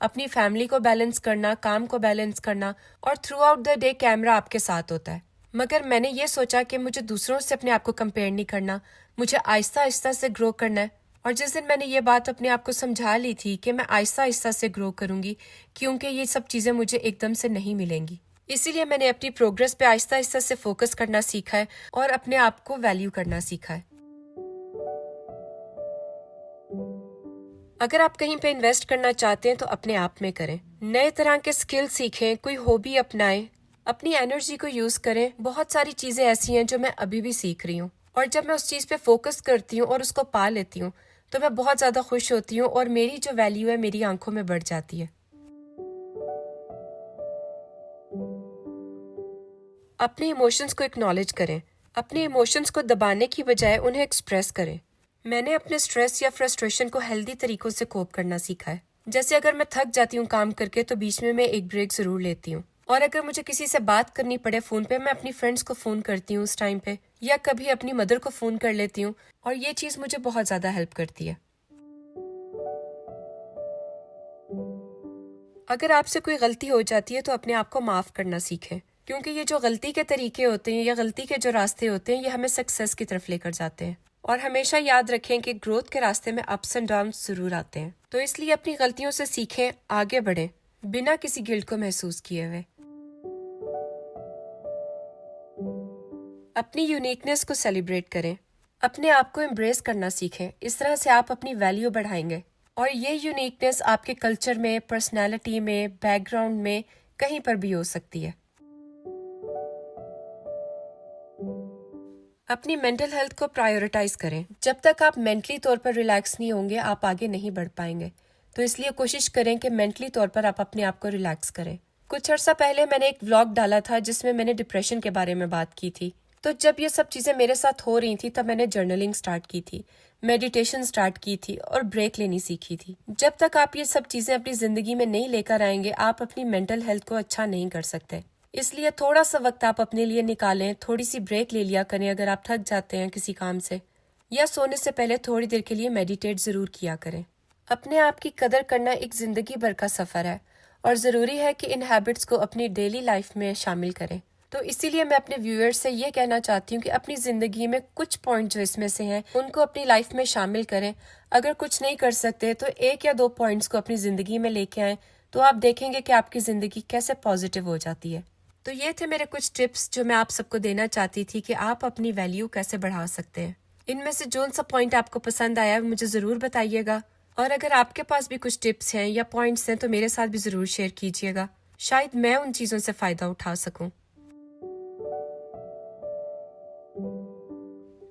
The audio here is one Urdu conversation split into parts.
اپنی فیملی کو بیلنس کرنا، کام کو بیلنس کرنا، اور through out the day camera آپ کے ساتھ ہوتا ہے۔ مگر میں نے یہ سوچا کہ مجھے دوسروں سے اپنے آپ کو کمپیئر نہیں کرنا، مجھے آہستہ آہستہ سے گرو کرنا ہے۔ اور جس دن میں نے یہ بات اپنے آپ کو سمجھا لی تھی کہ میں آہستہ آہستہ سے گرو کروں گی، کیونکہ یہ سب چیزیں مجھے ایک دم سے نہیں ملیں گی، اسی لیے میں نے اپنی پروگرس پہ آہستہ آہستہ سے فوکس کرنا سیکھا ہے اور اپنے آپ کو ویلیو کرنا سیکھا ہے۔ اگر آپ کہیں پہ انویسٹ کرنا چاہتے ہیں تو اپنے آپ میں کریں، نئے طرح کے سکل سیکھیں، کوئی ہابی اپنائیں، اپنی انرجی کو یوز کریں۔ بہت ساری چیزیں ایسی ہیں جو میں ابھی بھی سیکھ رہی ہوں، اور جب میں اس چیز پہ فوکس کرتی ہوں اور اس کو پا لیتی ہوں تو میں بہت زیادہ خوش ہوتی ہوں، اور میری جو ویلیو ہے میری آنکھوں میں بڑھ جاتی ہے۔ اپنے ایموشنز کو اکنالج کریں، اپنے ایموشنز کو دبانے کی بجائے انہیں ایکسپریس کریں۔ میں نے اپنے سٹریس یا فرسٹریشن کو ہیلدی طریقوں سے کوپ کرنا سیکھا ہے۔ جیسے اگر میں تھک جاتی ہوں کام کر کے تو بیچ میں ایک بریک ضرور لیتی ہوں، اور اگر مجھے کسی سے بات کرنی پڑے فون پہ، میں اپنی فرینڈس کو فون کرتی ہوں اس ٹائم پہ، یا کبھی اپنی مدر کو فون کر لیتی ہوں، اور یہ چیز مجھے بہت زیادہ ہیلپ کرتی ہے۔ اگر آپ سے کوئی غلطی ہو جاتی ہے تو اپنے آپ کو معاف کرنا سیکھیں، کیونکہ یہ جو غلطی کے طریقے ہوتے ہیں یا غلطی کے جو راستے ہوتے ہیں یہ ہمیں سکسیس کی طرف لے کر جاتے ہیں۔ اور ہمیشہ یاد رکھیں کہ گروتھ کے راستے میں اپس اینڈ ڈاؤنس ضرور آتے ہیں، تو اس لیے اپنی غلطیوں سے سیکھیں، آگے بڑھیں بنا کسی گلٹ کو محسوس کیے ہوئے۔ اپنی یونیکنیس کو سیلیبریٹ کریں، اپنے آپ کو امبریس کرنا سیکھیں، اس طرح سے آپ اپنی ویلیو بڑھائیں گے، اور یہ یونیکنیس آپ کے کلچر میں، پرسنالٹی میں، بیک گراؤنڈ میں کہیں پر بھی ہو سکتی ہے۔ اپنی مینٹل ہیلتھ کو پرائیورٹائز کریں۔ جب تک آپ مینٹلی طور پر ریلیکس نہیں ہوں گے آپ آگے نہیں بڑھ پائیں گے، تو اس لیے کوشش کریں کہ مینٹلی طور پر آپ اپنے آپ کو ریلیکس کریں۔ کچھ عرصہ پہلے میں نے ایک ولاگ ڈالا تھا جس میں نے ڈپریشن کے بارے میں بات کی تھی، تو جب یہ سب چیزیں میرے ساتھ ہو رہی تھی تب میں نے جرنلنگ سٹارٹ کی تھی، میڈیٹیشن سٹارٹ کی تھی، اور بریک لینی سیکھی تھی۔ جب تک آپ یہ سب چیزیں اپنی زندگی میں نہیں لے کر آئیں گے آپ اپنی مینٹل ہیلتھ کو اچھا نہیں کر سکتے۔ اس لیے تھوڑا سا وقت آپ اپنے لیے نکالیں، تھوڑی سی بریک لے لیا کریں اگر آپ تھک جاتے ہیں کسی کام سے، یا سونے سے پہلے تھوڑی دیر کے لیے میڈیٹیٹ ضرور کیا کریں۔ اپنے آپ کی قدر کرنا ایک زندگی بھر کا سفر ہے، اور ضروری ہے کہ ان ہیبٹس کو اپنی ڈیلی لائف میں شامل کریں۔ تو اسی لیے میں اپنے ویورز سے یہ کہنا چاہتی ہوں کہ اپنی زندگی میں کچھ پوائنٹ جو اس میں سے ہیں ان کو اپنی لائف میں شامل کریں۔ اگر کچھ نہیں کر سکتے تو 1 یا 2 پوائنٹس کو اپنی زندگی میں لے کے آئیں، تو آپ دیکھیں گے کہ آپ کی زندگی کیسے پازیٹیو ہو جاتی ہے۔ تو یہ تھے میرے کچھ ٹپس جو میں آپ سب کو دینا چاہتی تھی کہ آپ اپنی ویلیو کیسے بڑھا سکتے ہیں۔ ان میں سے جون سا پوائنٹ آپ کو پسند آیا مجھے ضرور بتائیے گا، اور اگر آپ کے پاس بھی کچھ ٹپس ہیں یا پوائنٹس ہیں تو میرے ساتھ بھی ضرور شیئر کیجیے گا، شاید میں ان چیزوں سے فائدہ اٹھا سکوں۔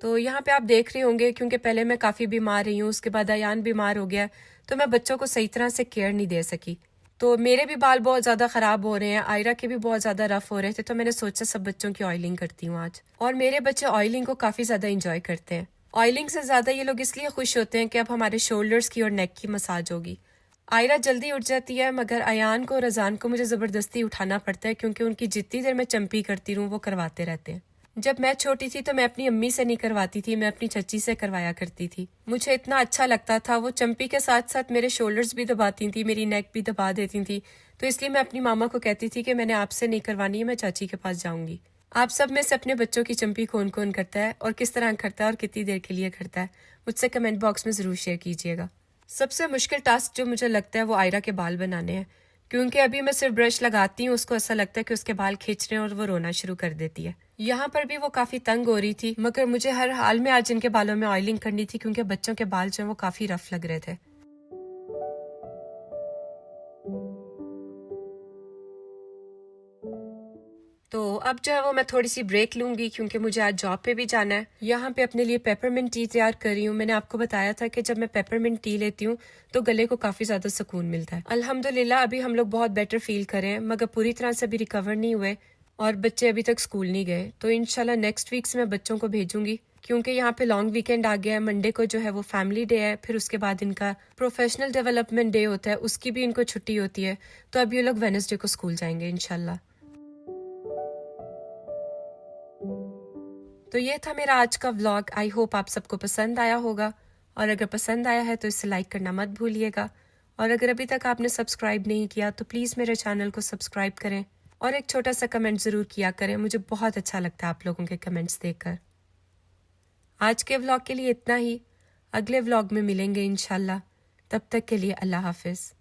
تو یہاں پہ آپ دیکھ رہے ہوں گے کیونکہ پہلے میں کافی بیمار رہی ہوں، اس کے بعد ایان بیمار ہو گیا، تو میں بچوں کو صحیح طرح سے کیئر نہیں دے سکی، تو میرے بھی بال بہت زیادہ خراب ہو رہے ہیں، آئرہ کے بھی بہت زیادہ رف ہو رہے تھے، تو میں نے سوچا سب بچوں کی آئلنگ کرتی ہوں آج، اور میرے بچے آئلنگ کو کافی زیادہ انجوائے کرتے ہیں۔ آئلنگ سے زیادہ یہ لوگ اس لیے خوش ہوتے ہیں کہ اب ہمارے شولڈرز کی اور نیک کی مساج ہوگی۔ آئرہ جلدی اٹھ جاتی ہے، مگر ایان کو اور رضان کو مجھے زبردستی اٹھانا پڑتا ہے کیونکہ ان کی جتنی دیر میں چمپی کرتی رہوں وہ کرواتے رہتے ہیں۔ جب میں چھوٹی تھی تو میں اپنی امی سے نہیں کرواتی تھی، میں اپنی چچی سے کروایا کرتی تھی، مجھے اتنا اچھا لگتا تھا، وہ چمپی کے ساتھ ساتھ میرے شولڈرز بھی دباتی تھی، میری نیک بھی دبا دیتی تھی، تو اس لیے میں اپنی ماما کو کہتی تھی کہ میں نے آپ سے نہیں کروانی ہے، میں چاچی کے پاس جاؤں گی۔ آپ سب میں سے اپنے بچوں کی چمپی کون کون کرتا ہے اور کس طرح کرتا ہے اور کتنی دیر کے لیے کرتا ہے، مجھ سے کمنٹ باکس میں ضرور شیئر کیجیے گا۔ سب سے مشکل ٹاسک جو مجھے لگتا ہے وہ آئرہ کے بال بنانے ہیں، کیونکہ ابھی میں صرف برش لگاتی ہوں، اس کو ایسا لگتا ہے کہ اس کے بال کھینچ رہے ہیں اور وہ رونا شروع کر دیتی ہے۔ یہاں پر بھی وہ کافی تنگ ہو رہی تھی، مگر مجھے ہر حال میں آج ان کے بالوں میں آئلنگ کرنی تھی کیونکہ بچوں کے بال جو ہیں وہ کافی رف لگ رہے تھے۔ تو اب جو ہے وہ میں تھوڑی سی بریک لوں گی کیونکہ مجھے آج جاب پہ بھی جانا ہے۔ یہاں پہ اپنے لیے پیپرمنٹ ٹی تیار کر رہی ہوں۔ میں نے آپ کو بتایا تھا کہ جب میں پیپرمنٹ ٹی لیتی ہوں تو گلے کو کافی زیادہ سکون ملتا ہے۔ الحمدللہ ابھی ہم لوگ بہت بیٹر فیل کریں، مگر پوری طرح سے ابھی ریکور نہیں ہوئے اور بچے ابھی تک اسکول نہیں گئے، تو انشاءاللہ نیکسٹ ویک سے میں بچوں کو بھیجوں گی کیونکہ یہاں پہ لانگ ویکینڈ آ گیا ہے۔ منڈے کو جو ہے وہ فیملی ڈے ہے، پھر اس کے بعد ان کا پروفیشنل ڈیولپمنٹ ڈے ہوتا ہے، اس کی بھی ان کو چھٹی ہوتی ہے، تو اب یہ لوگ وینسڈے کو اسکول جائیں گے انشاءاللہ۔ تو یہ تھا میرا آج کا ولاگ، آئی ہوپ آپ سب کو پسند آیا ہوگا، اور اگر پسند آیا ہے تو اسے لائک کرنا مت بھولیے گا، اور اگر ابھی تک آپ نے سبسکرائب نہیں کیا تو پلیز میرے چینل کو سبسکرائب کریں اور ایک چھوٹا سا کمنٹ ضرور کیا کریں، مجھے بہت اچھا لگتا ہے آپ لوگوں کے کمنٹس دیکھ کر۔ آج کے ولاگ کے لیے اتنا ہی، اگلے ولاگ میں ملیں گے انشاءاللہ، تب تک کے لیے اللہ حافظ۔